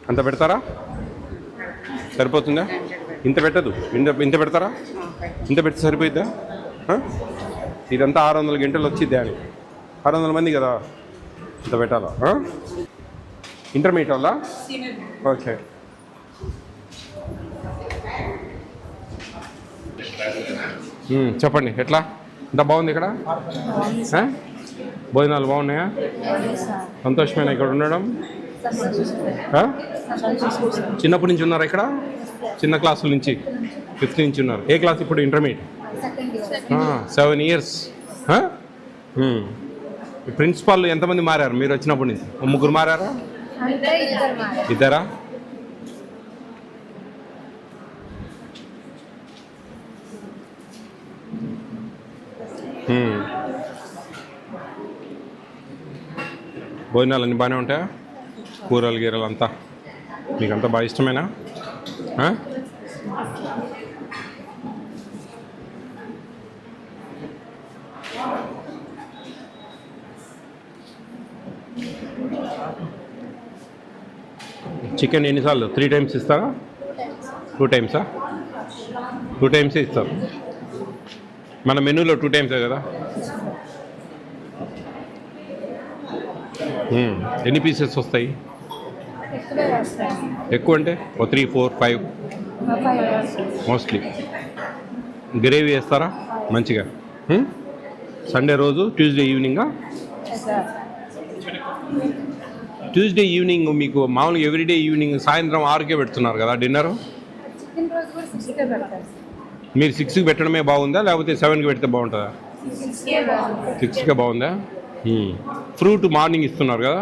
అంత పెడతారా? సరిపోతుందా? ఇంత పెట్టదు. ఇంత పెడతారా? ఇంత పెడితే సరిపోయిద్దా? ఇదంతా 600 గంటలు వచ్చిద్ది అని 600 మంది కదా, ఇంత పెట్టాలా? ఇంటర్మీడియట్ వాళ్ళ? ఓకే. చెప్పండి, ఎట్లా ఇంత బాగుంది ఇక్కడ? భోజనాలు బాగున్నాయా? సంతోషమేనా ఇక్కడ ఉండడం? చిన్నప్పటి నుంచి ఉన్నారా ఇక్కడ? చిన్న క్లాసుల నుంచి 5th నుంచి ఉన్నారు. ఏ క్లాస్ ఇప్పుడు? ఇంటర్మీడియట్. 7 years. ప్రిన్సిపాల్ ఎంతమంది మారారు మీరు వచ్చినప్పటి నుంచి? 3 మారారా? ఇద్దరా? భోజనాలు అన్నీ బాగానే ఉంటాయా? కూరలు గీరలు అంతా మీకంతా బాగా ఇష్టమేనా? చికెన్ ఎన్నిసార్లు? 3 times ఇస్తారా? 2 times? 2 times ఇస్తారు. మన మెనూలో 2 times కదా. ఎన్ని పీసెస్ వస్తాయి? ఎక్కువ అంటే 3, 4, 5 మోస్ట్లీ. గ్రేవీ వేస్తారా మంచిగా? సండే రోజు ట్యూస్డే ఈవినింగా? ట్యూస్డే ఈవినింగ్ మీకు మామూలుగా ఎవ్రీడే ఈవినింగ్ సాయంత్రం 6కే పెడుతున్నారు కదా డిన్నరు. మీరు 6కి పెట్టడమే బాగుందా లేకపోతే 7కి పెడితే బాగుంటుందా? 6కే బాగుందా? ఫ్రూట్ మార్నింగ్ ఇస్తున్నారు కదా,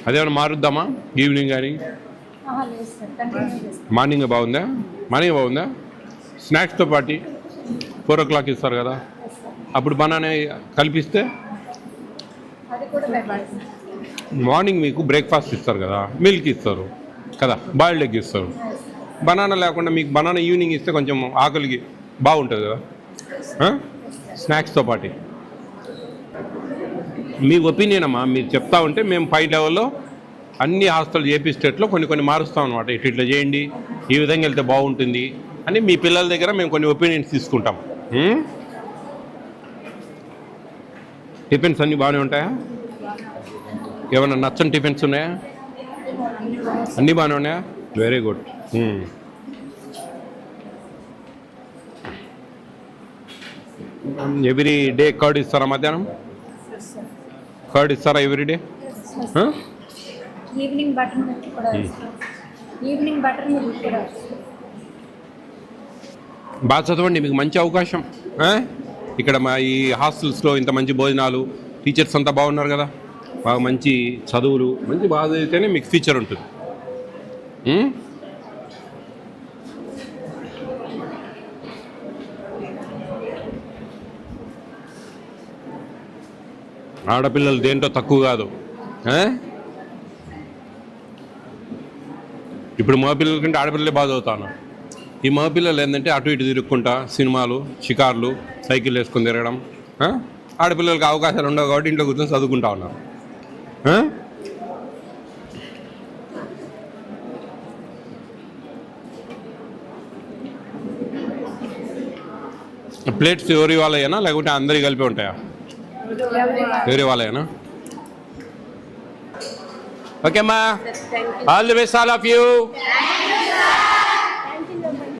అదేమైనా మారుద్దామా ఈవినింగ్ కానీ? మార్నింగ్ బాగుందా? మార్నింగ్ బాగుందా? స్నాక్స్తో పాటు 4 o'clock ఇస్తారు కదా, అప్పుడు బనానా కల్పిస్తే మార్నింగ్ మీకు బ్రేక్ఫాస్ట్ ఇస్తారు కదా, మిల్క్ ఇస్తారు కదా, బాయిల్డ్ ఎగ్ ఇస్తారు. బనానా లేకుండా మీకు బనానా ఈవినింగ్ ఇస్తే కొంచెం ఆకలికి బాగుంటుంది కదా స్నాక్స్తో పాటు. మీ ఒపీనియన్ అమ్మా, మీరు చెప్తా ఉంటే మేము 5 లెవెల్లో అన్ని హాస్టల్ ఏపీ స్టేట్లో కొన్ని మారుస్తాం అనమాట. ఇట్లా చేయండి, ఈ విధంగా వెళ్తే బాగుంటుంది అని మీ పిల్లల దగ్గర మేము కొన్ని ఒపీనియన్స్ తీసుకుంటాం. టిఫిన్స్ అన్నీ బాగానే ఉంటాయా? ఏమైనా నచ్చని టిఫిన్స్ ఉన్నాయా? అన్నీ బాగానే ఉన్నాయా? Very good. Every day curd ఇస్తారా? మధ్యాహ్నం కర్డ్ ఇస్తారా ఎవ్రీ డే? బాగా చదవండి, మీకు మంచి అవకాశం. ఇక్కడ మా ఈ హాస్టల్స్లో ఇంత మంచి భోజనాలు, టీచర్స్ అంతా బాగున్నారు కదా, బాగా మంచి చదువులు, మంచి బాగా చదివితేనే మీకు ఫ్యూచర్ ఉంటుంది. ఆడపిల్లలు దేంట్లో తక్కువ కాదు. ఇప్పుడు మగపిల్లల కంటే ఆడపిల్లలే బాగా చదువుతాను. ఈ మగపిల్లలు ఏంటంటే అటు ఇటు తిరుక్కుంటా సినిమాలు, షికార్లు, సైకిల్ వేసుకొని తిరగడం. ఆడపిల్లలకి అవకాశాలు ఉండవు కాబట్టి ఇంట్లో కూర్చొని చదువుకుంటా ఉన్నారు. ప్లేట్స్ ఎవరి వాళ్ళేనా లేకపోతే అందరికి కలిపి ఉంటాయా? వేరే వాళ్ళేనా? ఓకే అమ్మా, all the best all of you.